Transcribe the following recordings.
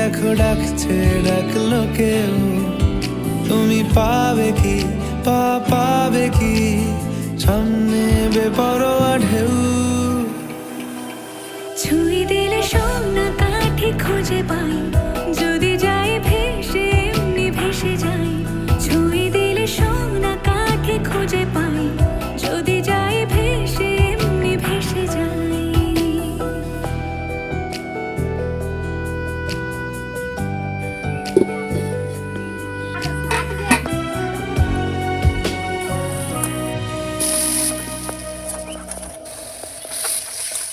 দেখো ডাকছে, ডাকলো কেউ, তুমি পাবে কি, পাবে কি সামনে বেপরোয়া ঢেউ। ছুঁই দিলে সোনা কাঠি খুঁজে পাই, যদি যাই ভেসে এমনি ভেসে যাই। ছুঁই দিলে সোনা কাঠি খুঁজে পাই, যদি যাই ভেসে এমনি ভেসে যাই।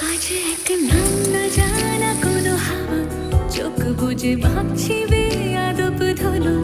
আজ এক নাম না জানা কোনো হাওয়া, চোখ বুজে ভাবছি বেয়াদব ধলো।